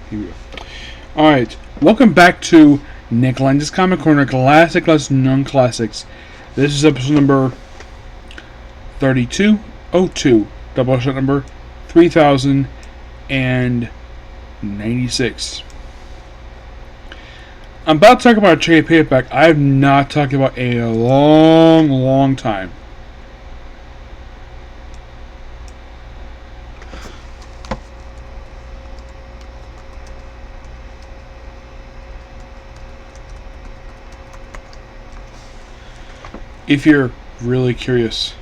Here we go. Alright, welcome back to Nick Lenz's Comic Corner, Classic Less Known Classics. This is episode number 3202, Doubleshot number 3096. I'm about to talk about a trade paperback I have not talked about in a long time. If you're really curious.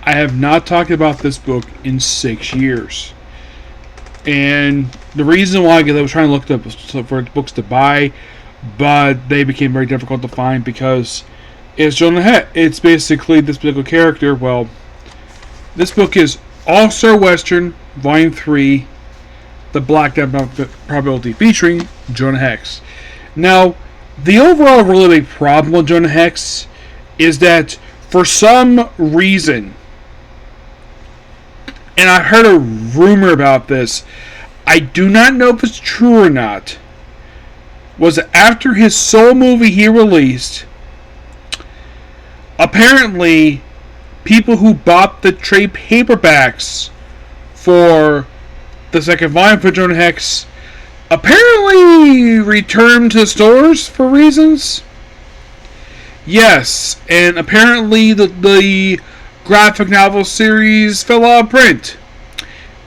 I have not talked about this book in 6 years. And the reason why, because I was trying to look up for books to buy, but they became very difficult to find because it's Jonah Hex. It's basically this particular character. Well, this book is All-Star Western, Volume 3, The Black Death Probability, featuring Jonah Hex. Now, the overall really big problem with Jonah Hex is that for some reason, and I heard a rumor about this, I do not know if it's true or not, was that after his solo movie he released, apparently people who bought the trade paperbacks for the second volume for Jonah Hex apparently returned to stores for reasons. Yes, and apparently the graphic novel series fell out of print.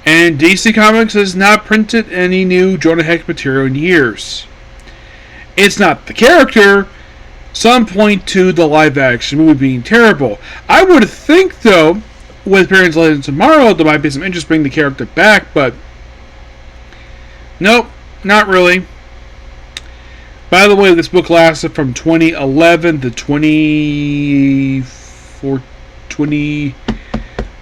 And DC Comics has not printed any new Jonah Hex material in years. It's not the character. Some point to the live-action movie being terrible. I would think, though, with Parents Legends tomorrow, there might be some interest in bringing the character back, but nope, not really. By the way, this book lasted from 2011 to 2014.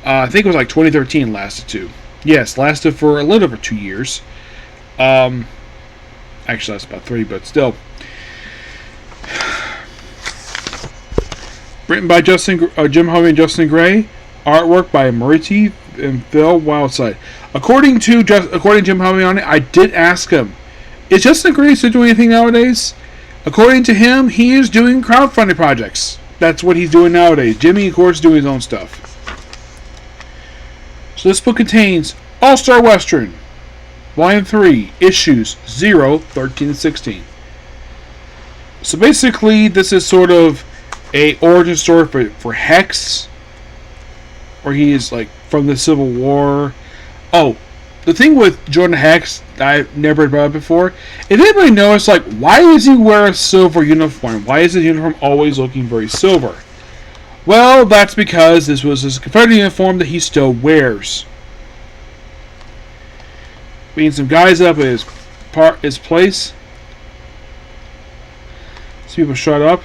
I think it was like 2013 lasted to. Yes, lasted for a little over 2 years. Actually, that's about 3, but still. Written by Jim Hovey and Justin Gray. Artwork by Mariti and Phil Wildside. According to Jim Hovey on it, I did ask him, is Justin Gray still doing anything nowadays? According to him, he is doing crowdfunding projects. That's what he's doing nowadays. Jimmy, of course, is doing his own stuff. So this book contains All-Star Western, Volume 3, Issues 0, 13, and 16. So basically, this is sort of a origin story for Hex, where he is like from the Civil War. Oh, the thing with Jonah Hex that I've never brought up before, if anybody knows, like, why does he wear a silver uniform? Why is his uniform always looking very silver? Well, that's because this was his Confederate uniform that he still wears. Being some guys up at his place. Some people shut up.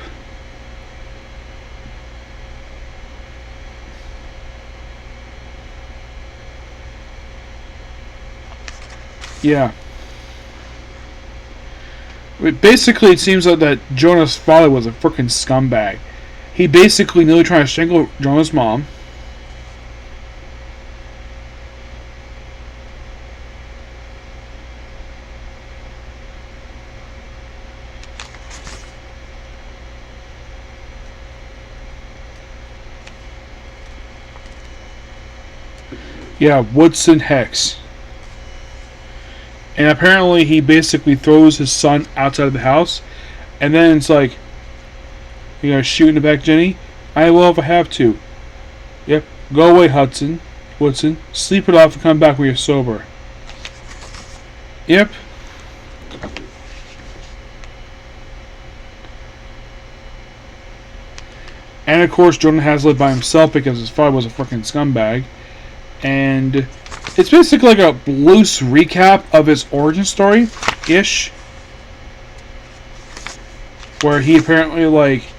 Yeah. Basically, it seems like that Jonah's father was a freaking scumbag. He basically nearly tried to strangle Jonah's mom. Yeah, Woodson Hex. And apparently he basically throws his son outside of the house. And then it's like, you gonna shoot in the back, Jenny? I will if I have to. Yep. Go away, Woodson. Sleep it off and come back when you're sober. Yep. And of course, Jonah has lived by himself because his father was a freaking scumbag. And it's basically like a loose recap of his origin story-ish. Where he apparently, like,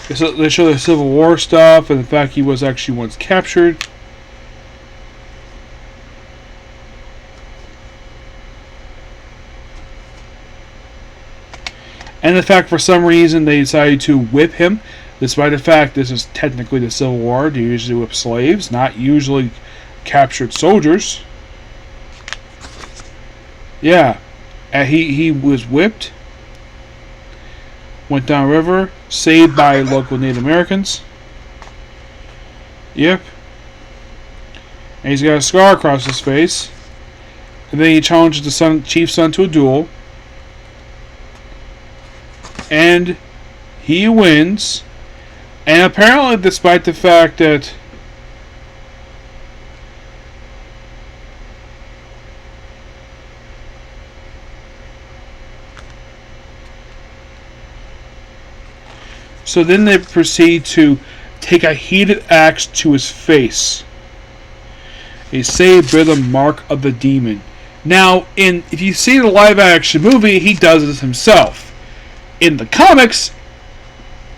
they show the Civil War stuff and the fact he was actually once captured. And the fact for some reason they decided to whip him, despite the fact this is technically the Civil War. They usually whip slaves, not usually captured soldiers. Yeah, and he was whipped, went down river, saved by local Native Americans. Yep. And he's got a scar across his face. And then he challenges the chief's son to a duel. And he wins. And apparently, despite the fact that so then they proceed to take a heated axe to his face. They say bear the mark of the demon. Now, if you see the live-action movie, he does this himself. In the comics,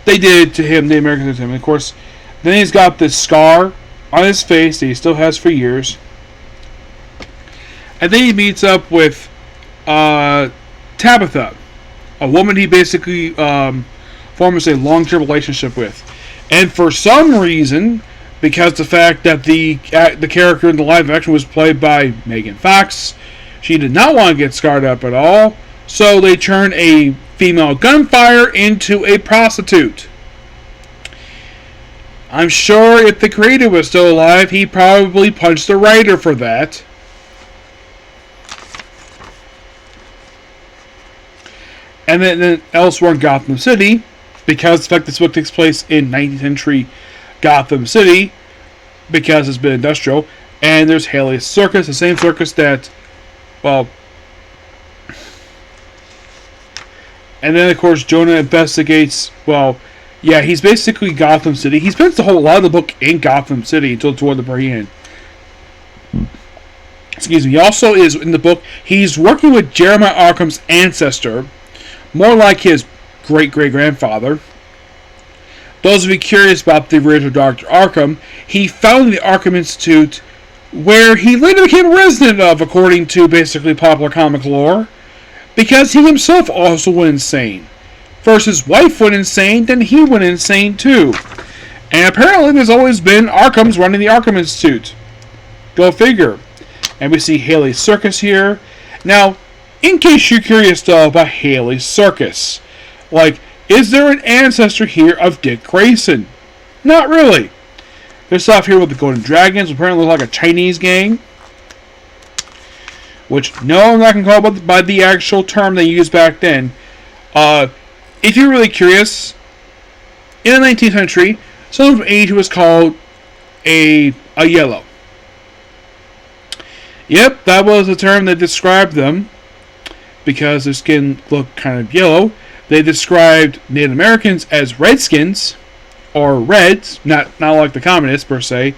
they did it to him, the Americans did to him. And of course, then he's got this scar on his face that he still has for years. And then he meets up with Tabitha, a woman he basically forms a long-term relationship with. And for some reason, because the fact that the character in the live action was played by Megan Fox, she did not want to get scarred up at all, so they turned a female gunfighter into a prostitute. I'm sure if the creator was still alive, he probably punched the writer for that. And then elsewhere in Gotham City, because the fact this book takes place in 19th century Gotham City, because it's been industrial, and there's Haley's Circus, the same circus that, well, and then of course Jonah investigates, well, yeah, he's basically Gotham City. He spends a whole lot of the book in Gotham City until toward the very end. Excuse me. He also is, in the book, he's working with Jeremiah Arkham's ancestor, more like his great-great-grandfather. Those of you curious about the original Dr. Arkham, he founded the Arkham Institute, where he later became a resident of, according to basically popular comic lore, because he himself also went insane. First his wife went insane, then he went insane too. And apparently there's always been Arkhams running the Arkham Institute. Go figure. And we see Haley's Circus here. Now, in case you're curious though about Haley's Circus, like, is there an ancestor here of Dick Grayson? Not really. There's stuff here with the Golden Dragons, apparently like a Chinese gang. Which, no, I'm not going to call it by the actual term they used back then. If you're really curious, in the 19th century, someone from Asia was called a yellow. Yep, that was the term that described them, because their skin looked kind of yellow. They described Native Americans as redskins, or reds, not like the communists per se,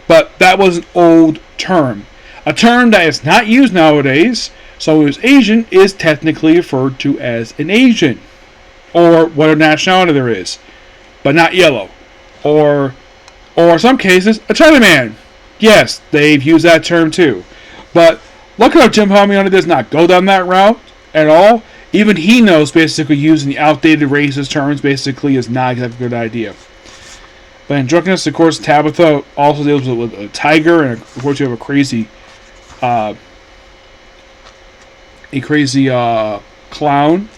but that was an old term. A term that is not used nowadays, so who's Asian is technically referred to as an Asian, or whatever nationality there is, but not yellow, or in some cases, a Chinaman. Yes, they've used that term too. But look how Jim Palmiotti does not go down that route at all. Even he knows basically using the outdated racist terms basically is not exactly a good idea. But in drunkenness, of course, Tabitha also deals with a tiger, and of course you have a crazy clown,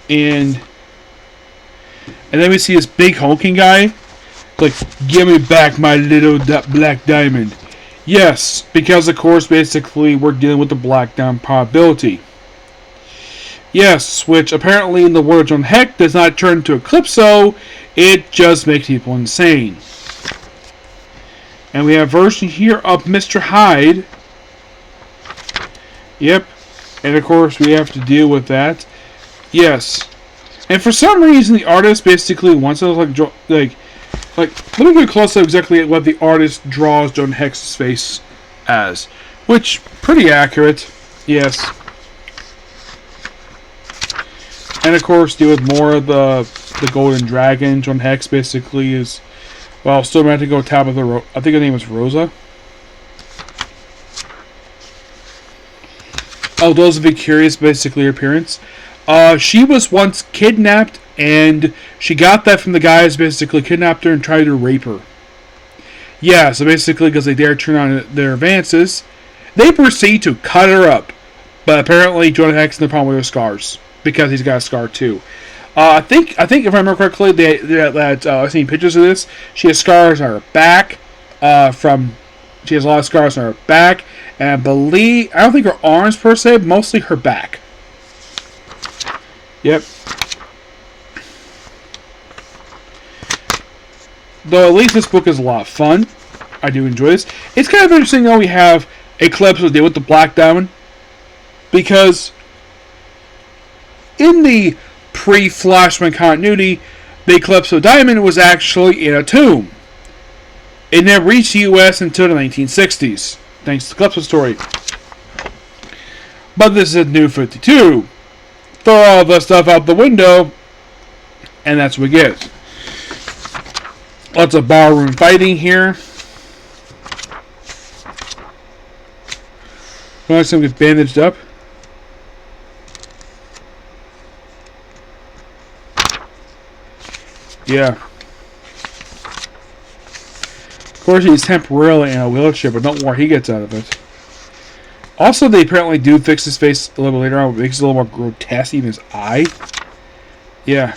and then we see this big hulking guy, like, give me back my little black diamond. Yes, because of course basically we're dealing with the black diamond probability. Yes, which apparently in the words on Heck does not turn to Eclipso, it just makes people insane. And we have a version here of Mr. Hyde. Yep, and of course we have to deal with that. Yes, and for some reason the artist basically wants to look like let me get close to exactly what the artist draws John Hex's face as, which pretty accurate. Yes. And of course, deal with more of the Golden Dragon. John Hex basically is, well, still meant to go Tabitha. I think her name was Rosa. Oh, those of you curious, basically her appearance. She was once kidnapped, and she got that from the guys basically kidnapped her and tried to rape her. Yeah, so basically because they dared turn on their advances, they proceed to cut her up. But apparently Jonah Hex has no problem with her scars, because he's got a scar too. I think if I remember correctly, I've seen pictures of this. She has scars on her back. She has a lot of scars on her back, and I don't think her arms per se, but mostly her back. Yep. Though at least this book is a lot of fun. I do enjoy this. It's kind of interesting though we have a Calypso deal with the Black Diamond, because in the pre-Flashpoint continuity, the Calypso Diamond was actually in a tomb. It never reached the U.S. until the 1960s, thanks to the Calypso story. But this is New 52. Throw all the stuff out the window, and that's what we get. Lots of barroom fighting here. Notice him get bandaged up. Yeah. Of course, he's temporarily in a wheelchair, but don't worry, he gets out of it. Also, they apparently do fix his face a little later on, which makes it a little more grotesque, even his eye. Yeah.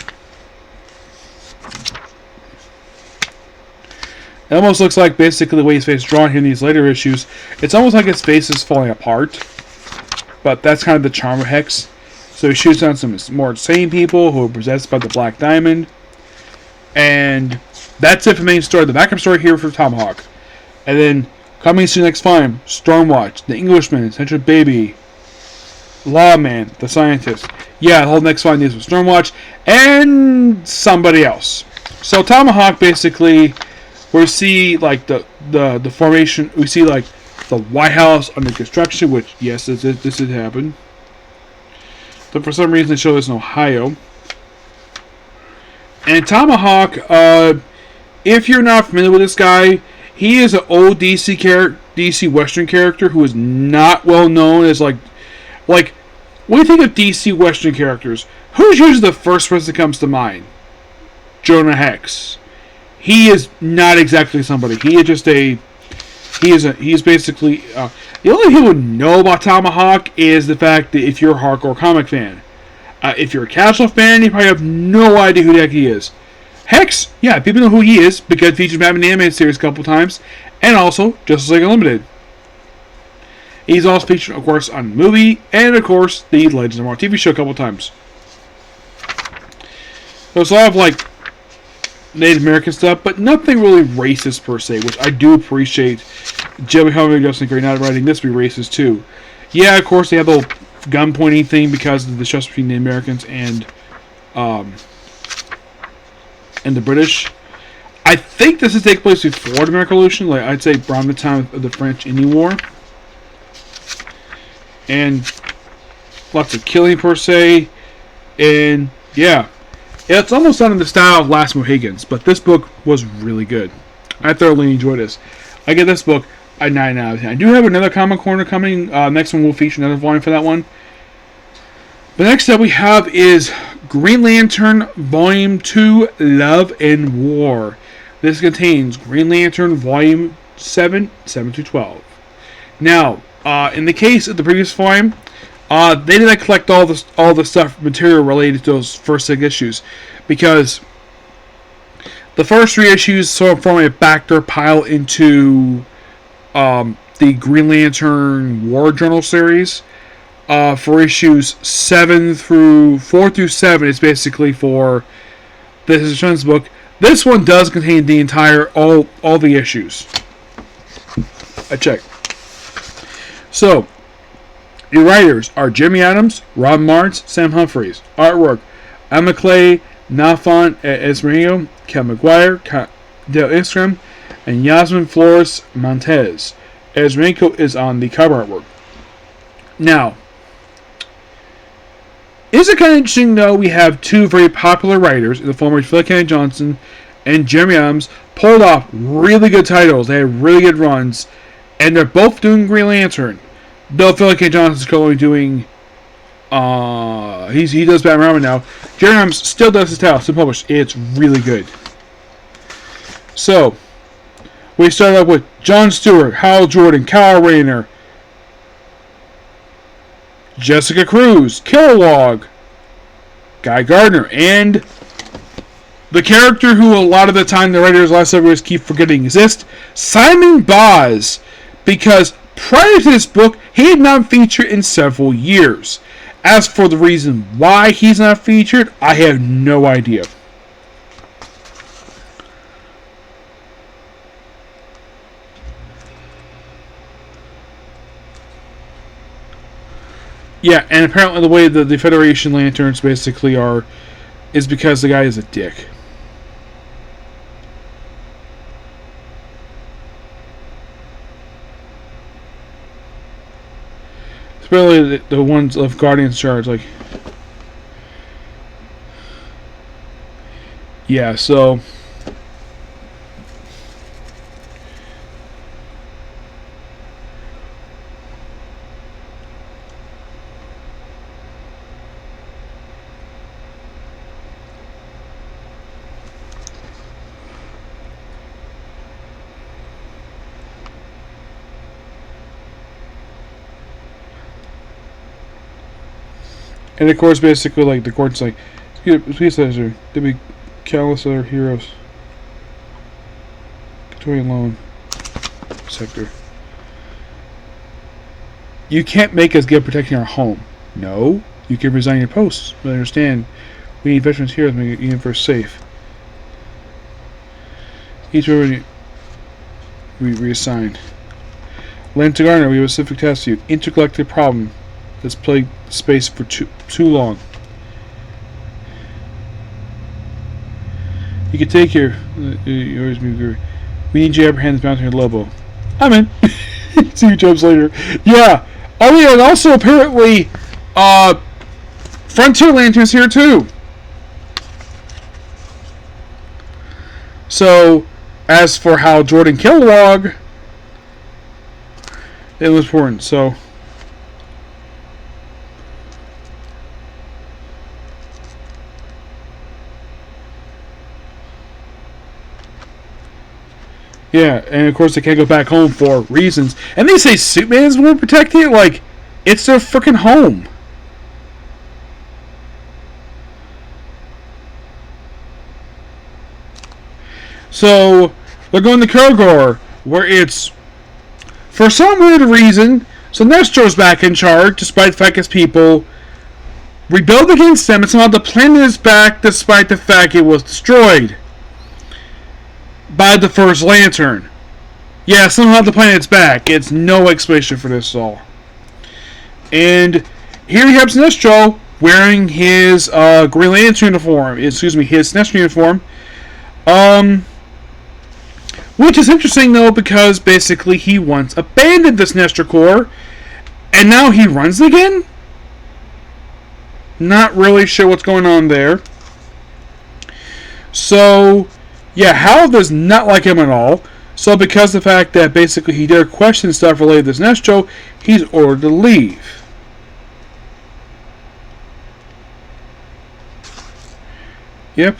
It almost looks like basically the way his face is drawn here in these later issues. It's almost like his face is falling apart. But that's kind of the charm of Hex. So he shoots on some more insane people who are possessed by the Black Diamond. And that's it for the main story. The backup story here for Tomahawk. And then coming soon next time, Stormwatch, The Englishman, Central Baby, Lawman, The Scientist. Yeah, the whole next 5 news with Stormwatch and somebody else. So Tomahawk basically, we see like the formation. We see like the White House under construction, which yes, this did happen. But for some reason, they show this in Ohio. And Tomahawk, if you're not familiar with this guy, he is an old DC Western character who is not well known as like when you think of DC Western characters, who's usually the first person that comes to mind? Jonah Hex. He is not exactly somebody. He is basically the only thing you would know about Tomahawk is the fact that if you're a hardcore comic fan. If you're a casual fan, you probably have no idea who the heck he is. Hex, yeah, people know who he is because he featured Batman the Animated Series a couple times, and also Justice League Unlimited. He's also featured, of course, on the movie, and of course, the Legends of Tomorrow TV show a couple times. So it's a lot of like Native American stuff, but nothing really racist per se, which I do appreciate. Jimmy Helmer and Justin Gray not writing this to be racist too. Yeah, of course, they have the gun pointing thing because of the distrust between the Americans and the British. I think this is taking place before the American Revolution, like I'd say around the time of the French Indian War. And lots of killing per se. And yeah. It's almost done in the style of Last Mohicans, but this book was really good. I thoroughly enjoyed this. I get this book a 9 out of 10. I do have another Comic Corner coming. Next one will feature another volume for that one. The next that we have is Green Lantern Volume 2, Love and War. This contains Green Lantern Volume 7 through 12. Now, in the case of the previous volume, they didn't collect all the stuff, material related to those first 6 issues, because the first 3 issues sort of form a backdoor pile into the Green Lantern War Journal series. For issues 4 through 7, it's basically for this is a children's book. This one does contain the entire all the issues. I checked. So, the writers are Jimmy Adams, Rob Martz, Sam Humphries. Artwork: Emma Clay, Nafon Esmerino, Kel McGuire, Dale Iskram, and Yasmin Flores Montez. Esmerino is on the cover artwork. Now, is it kind of interesting though? We have 2 very popular writers in the form of Phil Kennedy Johnson and Jeremy Adams pulled off really good titles. They had really good runs, and they're both doing Green Lantern. Though Phil Kennedy Johnson is currently doing He does Batman Robin now. Jerry Adams still does his title, still published. It's really good. So we start off with Jon Stewart, Hal Jordan, Kyle Rayner, Jessica Cruz, Kilowog, Guy Gardner, and the character who a lot of the time the writers last several years keep forgetting exists, Simon Boz, because prior to this book, he had not featured in several years. As for the reason why he's not featured, I have no idea. Yeah, and apparently the way the Federation Lanterns basically are is because the guy is a dick. Especially the ones of Guardians charge, like... Yeah, so... And of course, basically, like, the court's like, please, there be countless other heroes. Victorian loan sector. You can't make us give protecting our home. No, you can resign your posts. But understand, we need veterans heroes to make the universe safe. Each already reassigned. Lenz Garner, we have a specific task to you. Intergalactic problem that's plagued space for too long. You can take your... you always be good. We need you to apprehend this mountain in Lobo. I'm in. See you jumps later. Yeah. Oh yeah, and also apparently Frontier Lantern's here too. So, as for how Jordan Kilowog, it was important. So, yeah, and of course they can't go back home for reasons. And they say Superman's the one protecting it, like it's their freaking home. So they're going to Kilgore, where it's for some weird reason, Sinestro's back in charge, despite the fact his people rebelled against them, and somehow the planet is back despite the fact it was destroyed by the first Lantern. Yeah, somehow the planet's back. It's no explanation for this at all. And here you have Sinestro wearing his Green Lantern uniform. Excuse me, his Sinestro uniform. Which is interesting though, because basically he once abandoned the Sinestro Corps, and now he runs again? Not really sure what's going on there. So, yeah, Hal does not like him at all. So because of the fact that basically he dared question stuff related to Sinestro, he's ordered to leave. Yep.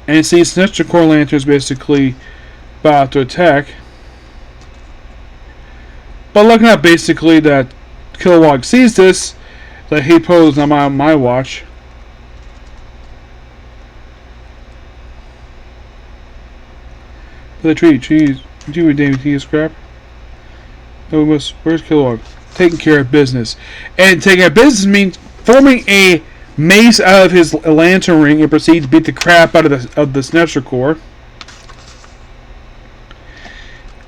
And see, Sinestro Corps Lanterns basically about to attack. But looking at basically that Kilowog sees this, that he posed on my watch. The trees. Do we damn tea scrap? No, we must. Where's Kilowog? Taking care of business. And taking care of business means forming a mace out of his lantern ring and proceed to beat the crap out of the Sinestro Corps.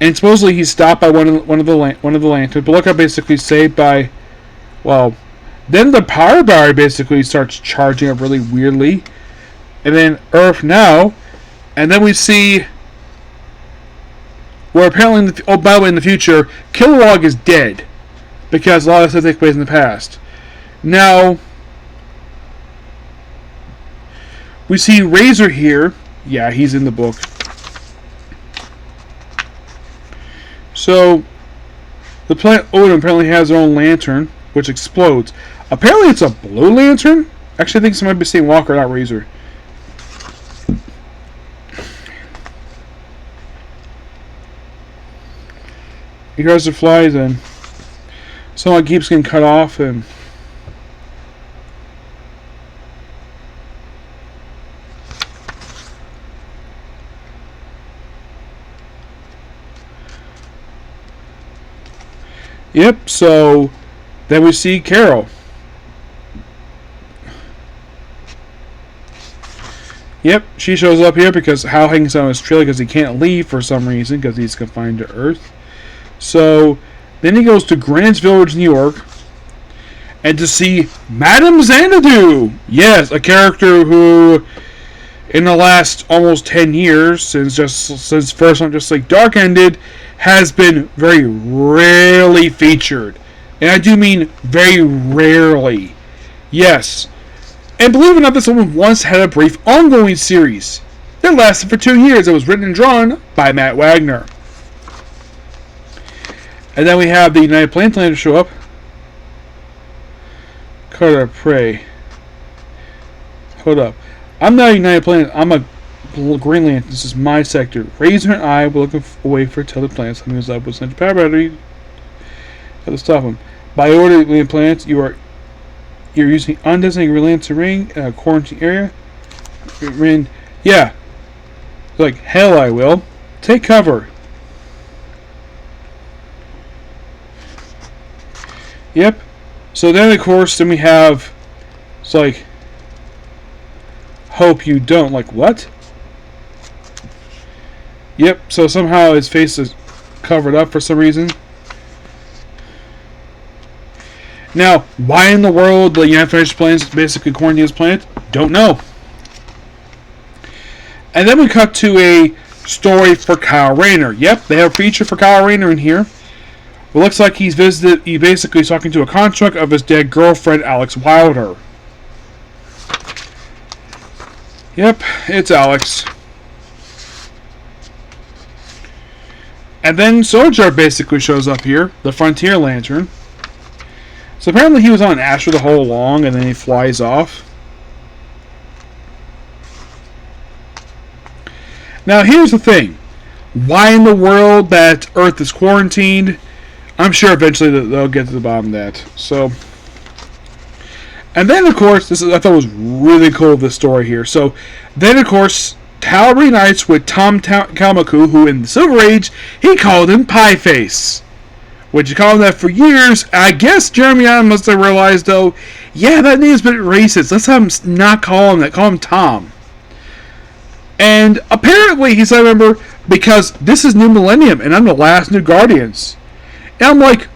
And supposedly he's stopped by one of the lanterns. But look how basically saved by, well, then the power barrier basically starts charging up really weirdly, and then Earth now, and then we see where apparently oh, by the way, in the future Kilowog is dead because a lot of stuff takes place in the past. Now we see Razor here. Yeah, he's in the book. So the planet Odin apparently has their own lantern, which explodes. Apparently it's a blue lantern. Actually, I think somebody be saying Walker, not Razor. He tries to fly, and someone keeps getting cut off, and yep, so then we see Carol. Yep, she shows up here because Hal hangs out on his trailer because he can't leave for some reason because he's confined to Earth. So then he goes to Greenwich Village, New York, and to see Madame Xanadu. Yes, a character who, in the last almost 10 years, since first one Just Like Dark ended, has been very rarely featured. And I do mean very rarely. Yes. And believe it or not, this woman once had a brief ongoing series that lasted for 2 years. It was written and drawn by Matt Wagner. And then we have the United Planetlander show up. Carter Prey. Hold up. I'm not a United Planet. I'm a Green Lantern. This is my sector. Razor and I were looking away for other planets. Something was up with Central Power Battery. Had to stop them. By order of the planets, you're using undesignated Green Lantern ring in a quarantine area. Yeah. Like, hell I will. Take cover. Yep. So then, of course, we have, it's like, hope you don't. Like, what? Yep, so somehow his face is covered up for some reason. Now, why in the world the United Federation plans basically quarantine his planet? Don't know. And then we cut to a story for Kyle Rayner. Yep, they have a feature for Kyle Rayner in here. It looks like he basically is talking to a construct of his dead girlfriend, Alex Wilder. Yep, it's Alex. And then Sojar basically shows up here, the Frontier Lantern. So apparently he was on Asher the whole along, and then he flies off. Now here's the thing. Why in the world that Earth is quarantined? I'm sure eventually they'll get to the bottom of that. So, and then of course, I thought was really cool, this story here. So, then of course, Tal reunites with Tom Kalmaku, who in the Silver Age, he called him Pie Face. Which he called him that for years. I guess Jeremy Allen must have realized, though, yeah, that name's a bit racist. Let's have him not call him that. Call him Tom. And apparently, he said, remember, because this is New Millennium, and I'm the last New Guardians. And I'm like,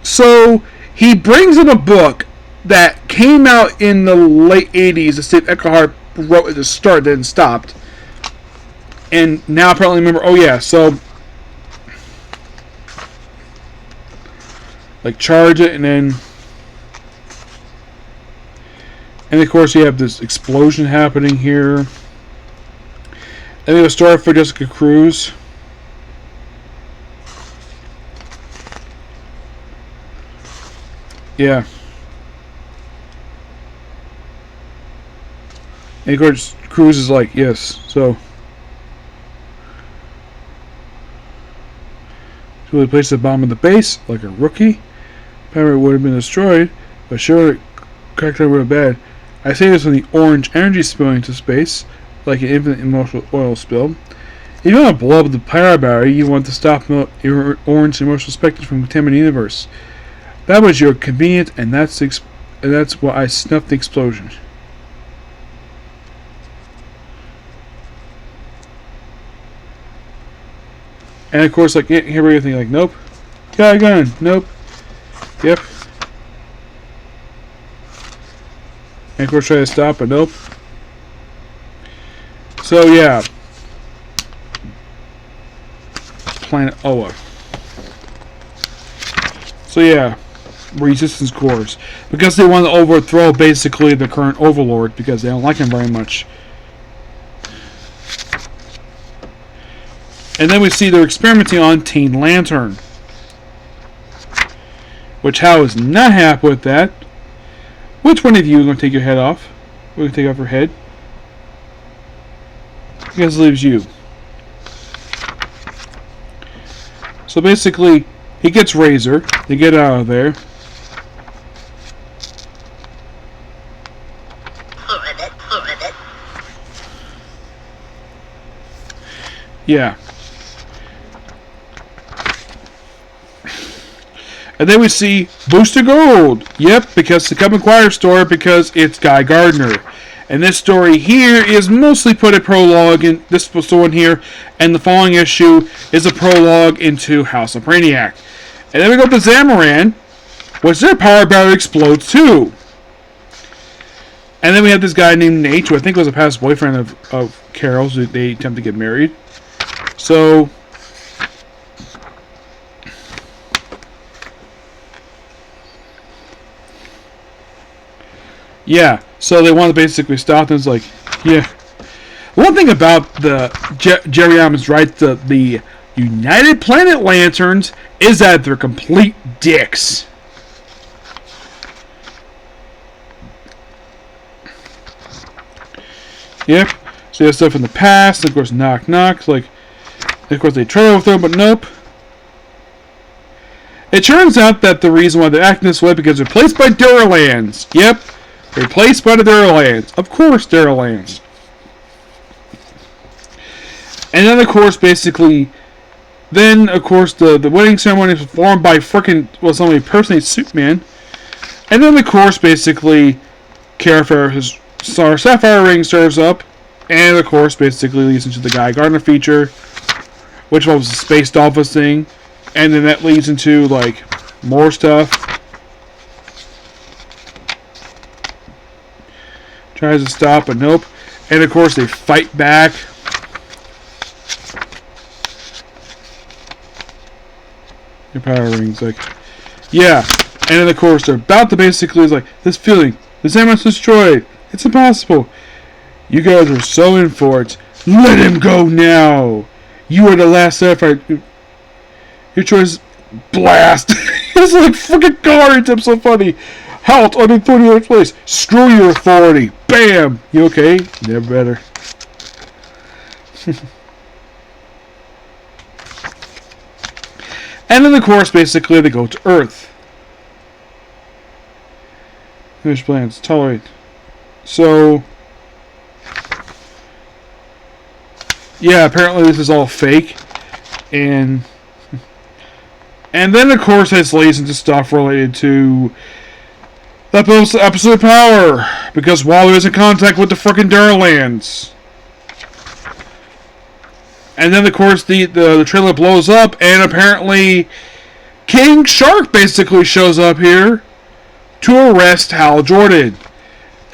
so he brings in a book that came out in the late 80s that Steve Eckhart wrote at the start, then stopped. And now apparently remember, oh yeah, so like charge it, and then of course you have this explosion happening here. Then we have a story for Jessica Cruz. Yeah. And of course, Cruz is like, yes, so he placed the bomb in the base like a rookie. Apparently it would have been destroyed, but sure it cracked over bad. I say this when the orange energy spilling into space, like an infinite emotional oil spill. If you want to blow up the power battery, you want to stop your orange emotional spectrum from contaminating the universe. That was your convenience, and that's why I snuffed the explosion. And of course, like, here we think, like, nope. Got a gun. Nope. Yep. And of course, try to stop, but nope. So, yeah. Planet Oa. So, yeah. Resistance cores. Because they want to overthrow, basically, the current overlord, because they don't like him very much. And then we see they're experimenting on Teen Lantern. Which Hal is not happy with that. Which one of you is going to take your head off? We're going to take off her head. I guess it leaves you. So basically, he gets Razor. They get out of there. Yeah. And then we see Booster Gold. Yep, because the Come Inquire story, because it's Guy Gardner. And this story here is mostly put a prologue in this one here, and the following issue is a prologue into House of Brainiac. And then we go to Zamaran, which their power battery explodes too. And then we have this guy named Nate, who I think was a past boyfriend of Carol's, who they attempt to get married. So yeah, so they want to basically stop them. It's like, yeah. One thing about the Jerry Adams right, the United Planet Lanterns is that they're complete dicks. Yep. So you have stuff in the past, of course, knock knock. Like, of course, they try with them, but nope. It turns out that the reason why they're acting this way is because they're replaced by Duralans. Yep. Replaced by the Duralans. Of course, Duralans. And then, of course, basically, the wedding ceremony is performed by somebody impersonates Superman. And then, of course, basically, Kara Farrah's Star Sapphire ring serves up. And, of course, basically leads into the Guy Gardner feature, which was the Space Dolphins thing. And then that leads into, like, more stuff. Tries to stop, but nope. And of course, they fight back. Your power rings, like, yeah. And then of course, they're about to basically, it's like, this feeling, this emerald's destroyed. It's impossible. You guys are so in for it. Let him go now. You are the last Sapphire. Your choice, blast. It's like fucking cards. I'm so funny. Halt on the 38th place. Screw your authority. Bam! You okay? Never better. And then, of course, basically, they go to Earth. Finish plans. Tolerate. So, yeah, apparently this is all fake. And then, of course, this leads into stuff related to Absolute Power, because Waller is in contact with the frickin' Duralans. And then, of course, the trailer blows up, and apparently King Shark basically shows up here to arrest Hal Jordan.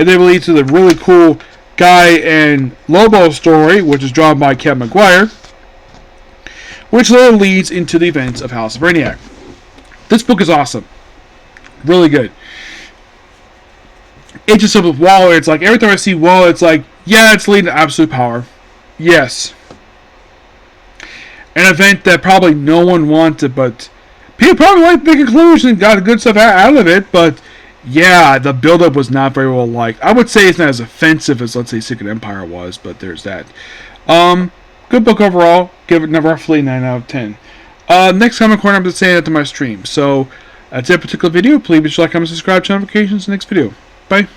And then leads to the really cool Guy and Lobo story, which is drawn by Kevin McGuire, which later leads into the events of House of Brainiac. This book is awesome. Really good. It's just up with Waller. It's like every time I see Waller, it's like, yeah, it's leading to Absolute Power. Yes. An event that probably no one wanted, but people probably liked the conclusion, got good stuff out of it, but yeah, the build-up was not very well liked. I would say it's not as offensive as, let's say, Secret Empire was, but there's that. Good book overall. Give it roughly 9 out of 10. Next comment corner, I'm just saying that to my stream. So, that's that particular video. Please be sure to like, comment, subscribe, turn notifications. Next video. Bye.